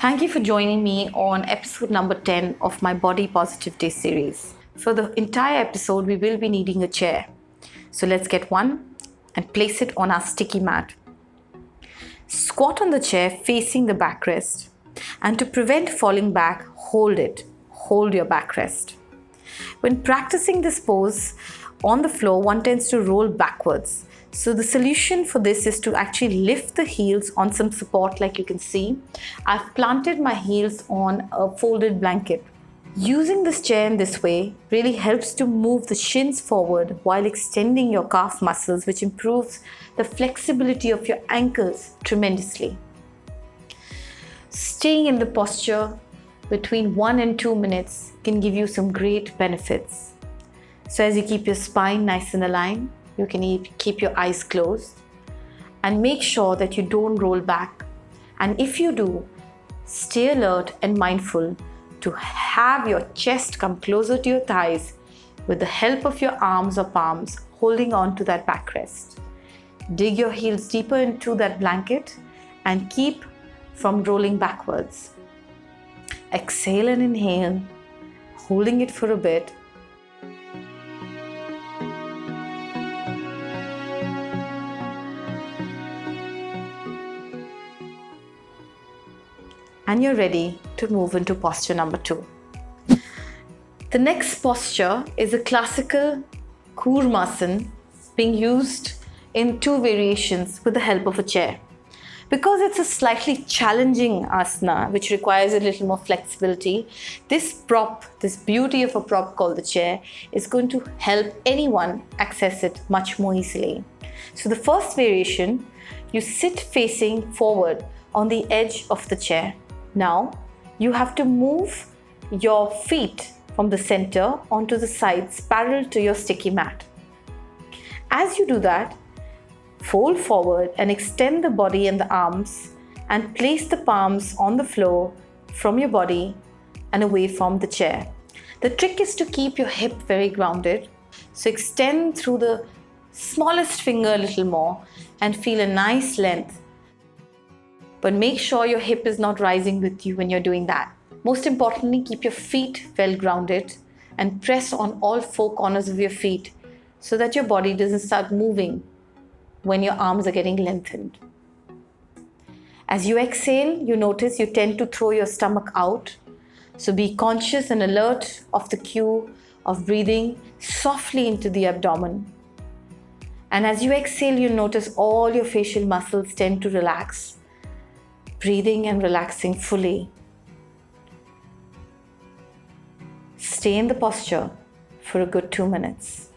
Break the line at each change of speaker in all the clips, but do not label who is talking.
Thank you for joining me on episode number 10 of my Body Positive Day series. For the entire episode, we will be needing a chair. So let's get one and place it on our sticky mat. Squat on the chair facing the backrest, and to prevent falling back, hold it. Hold your backrest. When practicing this pose on the floor, one tends to roll backwards. So the solution for this is to actually lift the heels on some support, like you can see. I've planted my heels on a folded blanket. Using this chair in this way really helps to move the shins forward while extending your calf muscles, which improves the flexibility of your ankles tremendously. Staying in the posture between 1 and 2 minutes can give you some great benefits. So as you keep your spine nice and aligned, you can keep your eyes closed and make sure that you don't roll back. And if you do, stay alert and mindful to have your chest come closer to your thighs with the help of your arms or palms holding on to that backrest. Dig your heels deeper into that blanket and keep from rolling backwards. Exhale and inhale, holding it for a bit. And you're ready to move into posture number 2. The next posture is a classical Kurmasana being used in 2 variations with the help of a chair. Because it's a slightly challenging asana which requires a little more flexibility, this beauty of a prop called the chair is going to help anyone access it much more easily. So the first variation, you sit facing forward on the edge of the chair. Now, you have to move your feet from the center onto the sides parallel to your sticky mat. As you do that, fold forward and extend the body and the arms and place the palms on the floor from your body and away from the chair. The trick is to keep your hip very grounded. So extend through the smallest finger a little more and feel a nice length. But make sure your hip is not rising with you when you're doing that. Most importantly, keep your feet well grounded and press on all 4 corners of your feet so that your body doesn't start moving when your arms are getting lengthened. As you exhale, you notice you tend to throw your stomach out. So be conscious and alert of the cue of breathing softly into the abdomen. And as you exhale, you notice all your facial muscles tend to relax. Breathing and relaxing fully. Stay in the posture for a good 2 minutes.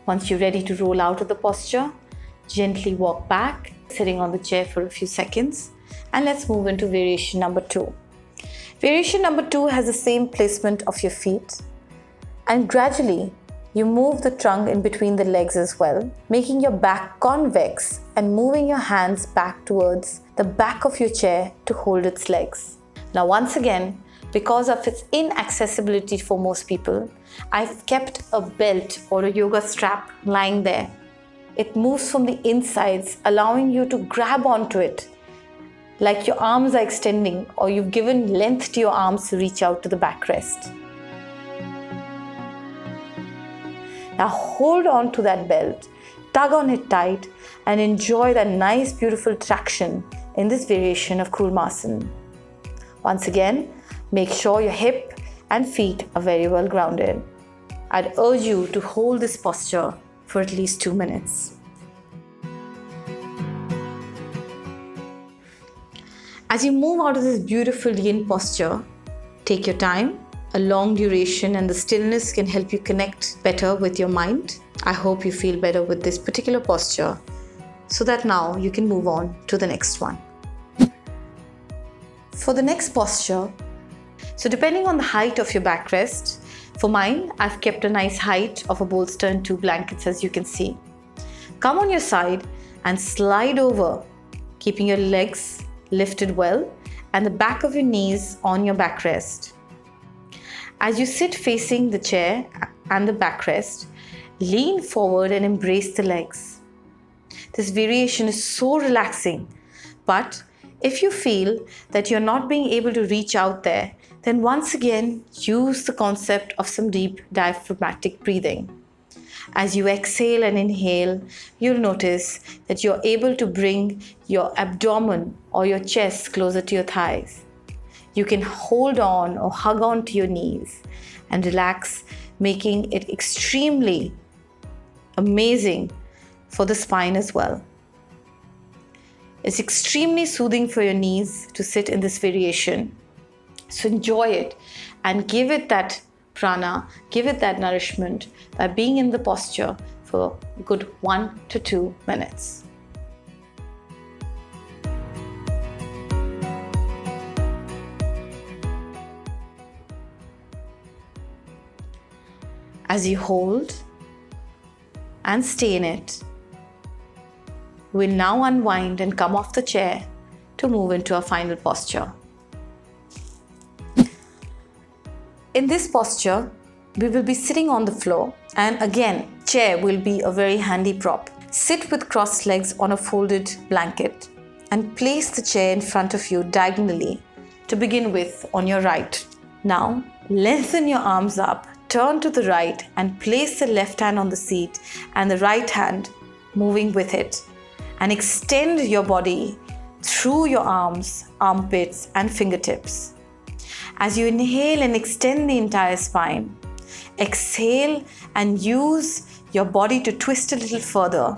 Once you're ready to roll out of the posture, gently walk back, sitting on the chair for a few seconds, and let's move into variation number 2. Variation number 2 has the same placement of your feet, and gradually you move the trunk in between the legs as well, making your back convex and moving your hands back towards the back of your chair to hold its legs. Now once again, because of its inaccessibility for most people, I've kept a belt or a yoga strap lying there. It moves from the insides, allowing you to grab onto it like your arms are extending or you've given length to your arms to reach out to the backrest. Now hold on to that belt, tug on it tight, and enjoy that nice, beautiful traction in this variation of Kurmasana. Once again, make sure your hip and feet are very well grounded. I'd urge you to hold this posture for at least 2 minutes. As you move out of this beautiful yin posture, take your time. A long duration and the stillness can help you connect better with your mind. I hope you feel better with this particular posture so that now you can move on to the next one. For the next posture, so depending on the height of your backrest, for mine, I've kept a nice height of a bolster and 2 blankets, as you can see. Come on your side and slide over, keeping your legs lifted well and the back of your knees on your backrest. As you sit facing the chair and the backrest, lean forward and embrace the legs. This variation is so relaxing. But if you feel that you're not being able to reach out there, then once again, use the concept of some deep diaphragmatic breathing. As you exhale and inhale, you'll notice that you're able to bring your abdomen or your chest closer to your thighs. You can hold on or hug on to your knees and relax, making it extremely amazing for the spine as well. It's extremely soothing for your knees to sit in this variation. So enjoy it and give it that prana, give it that nourishment by being in the posture for a good 1 to 2 minutes. As you hold and stay in it, we'll now unwind and come off the chair to move into our final posture. In this posture, we will be sitting on the floor, and again, chair will be a very handy prop. Sit with crossed legs on a folded blanket and place the chair in front of you diagonally to begin with on your right. Now, lengthen your arms up, turn to the right and place the left hand on the seat and the right hand moving with it, and extend your body through your arms, armpits and fingertips. As you inhale and extend the entire spine, exhale and use your body to twist a little further,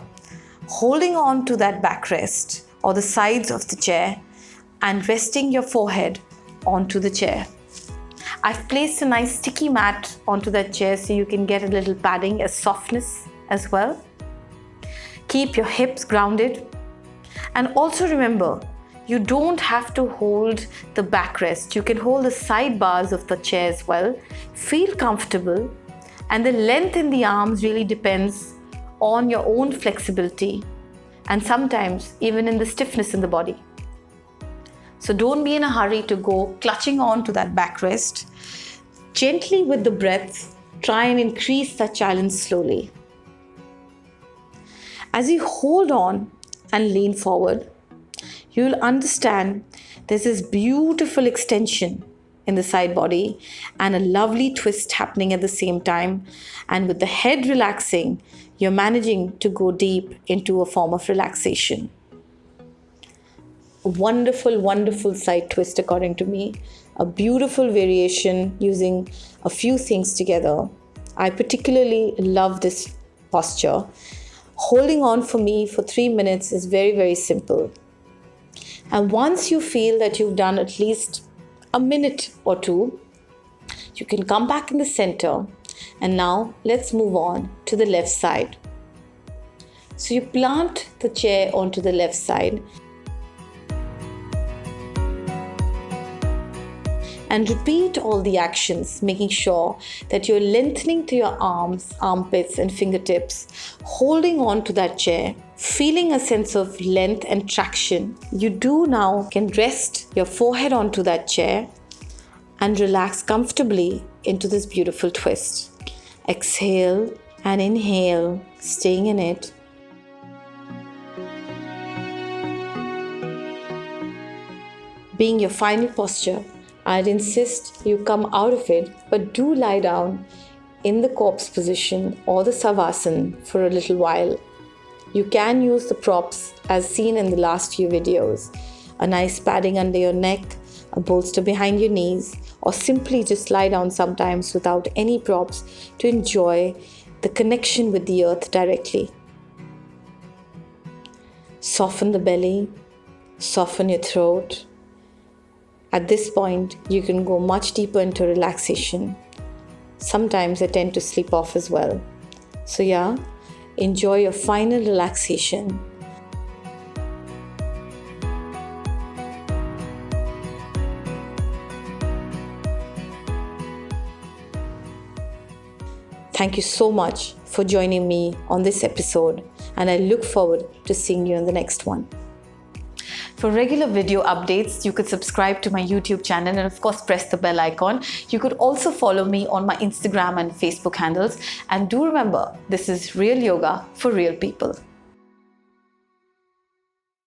holding on to that backrest or the sides of the chair and resting your forehead onto the chair. I've placed a nice sticky mat onto that chair so you can get a little padding as softness as well. Keep your hips grounded, and also remember, you don't have to hold the backrest. You can hold the side bars of the chair as well. Feel comfortable, and the length in the arms really depends on your own flexibility and sometimes even in the stiffness in the body. So don't be in a hurry to go clutching on to that backrest. Gently with the breath, try and increase that challenge slowly. As you hold on and lean forward, you'll understand there's this beautiful extension in the side body and a lovely twist happening at the same time. And with the head relaxing, you're managing to go deep into a form of relaxation. A wonderful, wonderful side twist according to me. A beautiful variation using a few things together. I particularly love this posture. Holding on for me for 3 minutes is very, very simple. And once you feel that you've done at least a minute or two, you can come back in the center. And now let's move on to the left side. So you plant the chair onto the left side and repeat all the actions, making sure that you're lengthening to your arms, armpits and fingertips, holding on to that chair, feeling a sense of length and traction. You do now can rest your forehead onto that chair and relax comfortably into this beautiful twist. Exhale and inhale, staying in it. Being your final posture, I'd insist you come out of it, but do lie down in the corpse position or the savasana for a little while. You can use the props as seen in the last few videos. A nice padding under your neck, a bolster behind your knees, or simply just lie down sometimes without any props to enjoy the connection with the earth directly. Soften the belly, soften your throat. At this point, you can go much deeper into relaxation. Sometimes I tend to sleep off as well. So yeah, enjoy your final relaxation. Thank you so much for joining me on this episode, and I look forward to seeing you in the next one. For regular video updates, you could subscribe to my YouTube channel and of course press the bell icon. You could also follow me on my Instagram and Facebook handles. And do remember, this is real yoga for real people.